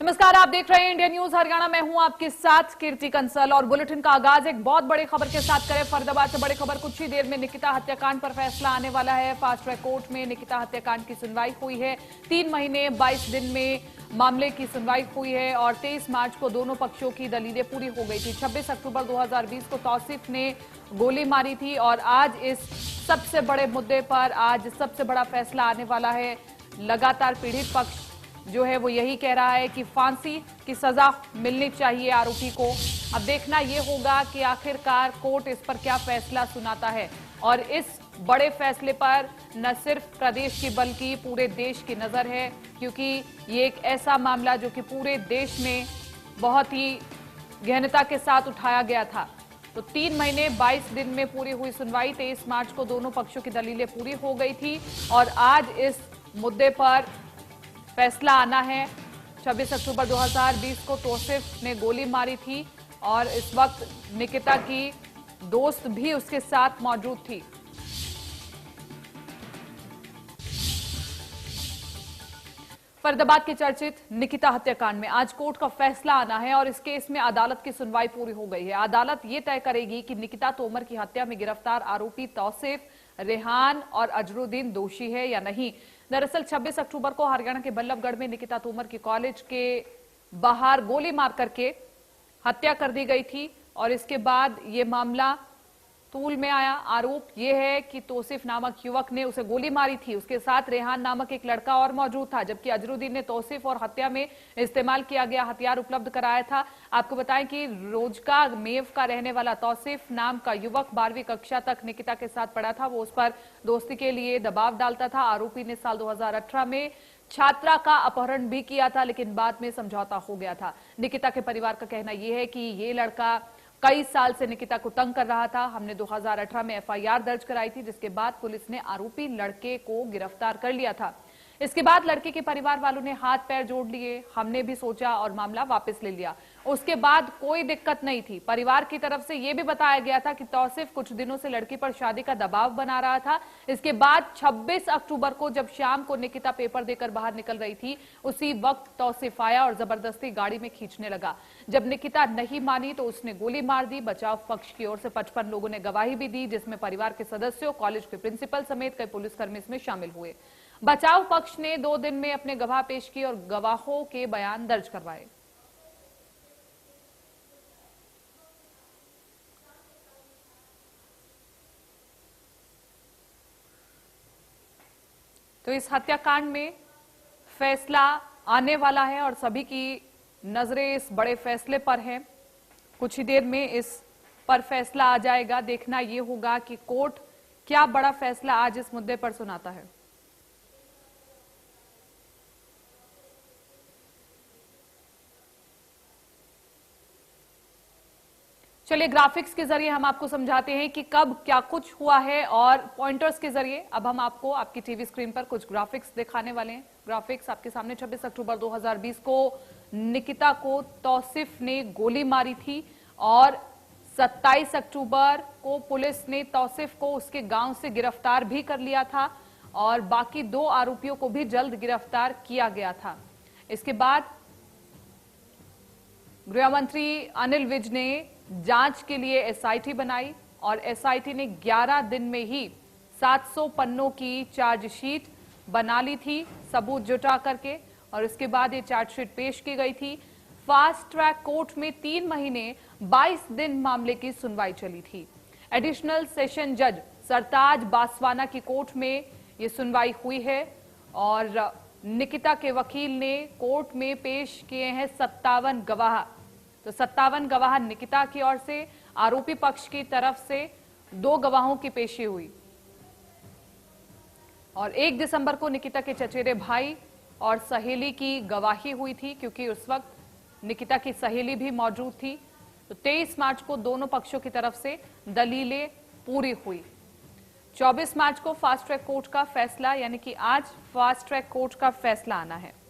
नमस्कार, आप देख रहे हैं इंडिया न्यूज हरियाणा। मैं हूं आपके साथ कीर्ति कंसल और बुलेटिन का आगाज एक बहुत बड़ी खबर के साथ करें। फरीदाबाद से बड़ी खबर, कुछ ही देर में निकिता हत्याकांड पर फैसला आने वाला है। फास्ट ट्रैक कोर्ट में निकिता हत्याकांड की सुनवाई हुई है। 3 महीने 22 दिन में मामले की सुनवाई हुई है और 23 मार्च को दोनों पक्षों की दलीलें पूरी हो गई थी। 26 अक्टूबर 2020 को तौसीफ ने गोली मारी थी और आज इस सबसे बड़े मुद्दे पर आज सबसे बड़ा फैसला आने वाला है। लगातार पीड़ित पक्ष जो है वो यही कह रहा है कि फांसी की सजा मिलनी चाहिए आरोपी को। अब देखना यह होगा कि आखिरकार कोर्ट इस पर क्या फैसला सुनाता है और इस बड़े फैसले पर न सिर्फ प्रदेश की बल्कि पूरे देश की नजर है, क्योंकि ये एक ऐसा मामला जो कि पूरे देश में बहुत ही गहनता के साथ उठाया गया था। तो 3 महीने 22 दिन में पूरी हुई सुनवाई। 23 मार्च को दोनों पक्षों की दलीलें पूरी हो गई थी और आज इस मुद्दे पर फैसला आना है। 26 अक्टूबर 2020 को तौसीफ ने गोली मारी थी और इस वक्त निकिता की दोस्त भी उसके साथ मौजूद थी। फरीदाबाद के चर्चित निकिता हत्याकांड में आज कोर्ट का फैसला आना है और इस केस में अदालत की सुनवाई पूरी हो गई है। अदालत ये तय करेगी कि निकिता तोमर की हत्या में गिरफ्तार आरोपी तौसीफ, रेहान और अजरुद्दीन दोषी है या नहीं। दरअसल 26 अक्टूबर को हरियाणा के बल्लभगढ़ में निकिता तोमर की कॉलेज के बाहर गोली मार करके हत्या कर दी गई थी और इसके बाद ये मामला तूल में आया। आरोप यह है कि तौसीफ नामक युवक ने उसे गोली मारी थी। उसके साथ रेहान नामक एक लड़का और मौजूद था, जबकि अजरुद्दीन ने तौसीफ और हत्या में इस्तेमाल किया गया हथियार उपलब्ध कराया था। आपको बताएं कि रोजका मेव का रहने वाला तौसीफ नाम का युवक 12वीं कक्षा तक निकिता के साथ पढ़ा था। वो उस पर दोस्ती के लिए दबाव डालता था। आरोपी ने साल 2018 में छात्रा का अपहरण भी किया था, लेकिन बाद में समझौता हो गया था। निकिता के परिवार का कहना यह है कि ये लड़का कई साल से निकिता को तंग कर रहा था। हमने 2018 में एफआईआर दर्ज कराई थी, जिसके बाद पुलिस ने आरोपी लड़के को गिरफ्तार कर लिया था। इसके बाद लड़के के परिवार वालों ने हाथ पैर जोड़ लिए। हमने भी सोचा और मामला वापस ले लिया। उसके बाद कोई दिक्कत नहीं थी। परिवार की तरफ से यह भी बताया गया था कि तौसीफ कुछ दिनों से लड़की पर शादी का दबाव बना रहा था। इसके बाद 26 अक्टूबर को जब शाम को निकिता पेपर देकर बाहर निकल रही थी, उसी वक्त तौसीफ आया और जबरदस्ती गाड़ी में खींचने लगा। जब निकिता नहीं मानी तो उसने गोली मार दी। बचाव पक्ष की ओर से 55 लोगों ने गवाही भी दी, जिसमें परिवार के सदस्यों, कॉलेज के प्रिंसिपल समेत कई पुलिसकर्मी इसमें शामिल हुए। बचाव पक्ष ने 2 दिन में अपने गवाह पेश किए और गवाहों के बयान दर्ज करवाए। तो इस हत्याकांड में फैसला आने वाला है और सभी की नजरें इस बड़े फैसले पर हैं। कुछ ही देर में इस पर फैसला आ जाएगा। देखना यह होगा कि कोर्ट क्या बड़ा फैसला आज इस मुद्दे पर सुनाता है। चलिए, ग्राफिक्स के जरिए हम आपको समझाते हैं कि कब क्या कुछ हुआ है और पॉइंटर्स के जरिए अब हम आपको आपकी टीवी स्क्रीन पर कुछ ग्राफिक्स दिखाने वाले हैं। ग्राफिक्स आपके सामने। 26 अक्टूबर 2020 को निकिता को तौसीफ ने गोली मारी थी और 27 अक्टूबर को पुलिस ने तौसीफ को उसके गांव से गिरफ्तार भी कर लिया था और बाकी 2 आरोपियों को भी जल्द गिरफ्तार किया गया था। इसके बाद गृह मंत्री अनिल विज ने जांच के लिए एसआईटी बनाई और एसआईटी ने 11 दिन में ही 700 पन्नों की चार्जशीट बना ली थी सबूत जुटा करके, और इसके बाद ये चार्जशीट पेश की गई थी। फास्ट ट्रैक कोर्ट में 3 महीने 22 दिन मामले की सुनवाई चली थी। एडिशनल सेशन जज सरताज बासवाना की कोर्ट में ये सुनवाई हुई है और निकिता के वकील ने कोर्ट में पेश किए हैं 57 गवाह। तो 57 गवाह निकिता की ओर से, आरोपी पक्ष की तरफ से 2 गवाहों की पेशी हुई और 1 दिसंबर को निकिता के चचेरे भाई और सहेली की गवाही हुई थी, क्योंकि उस वक्त निकिता की सहेली भी मौजूद थी। तो 23 मार्च को दोनों पक्षों की तरफ से दलीलें पूरी हुई। 24 मार्च को फास्ट ट्रैक कोर्ट का फैसला, यानी कि आज फास्ट ट्रैक कोर्ट का फैसला आना है।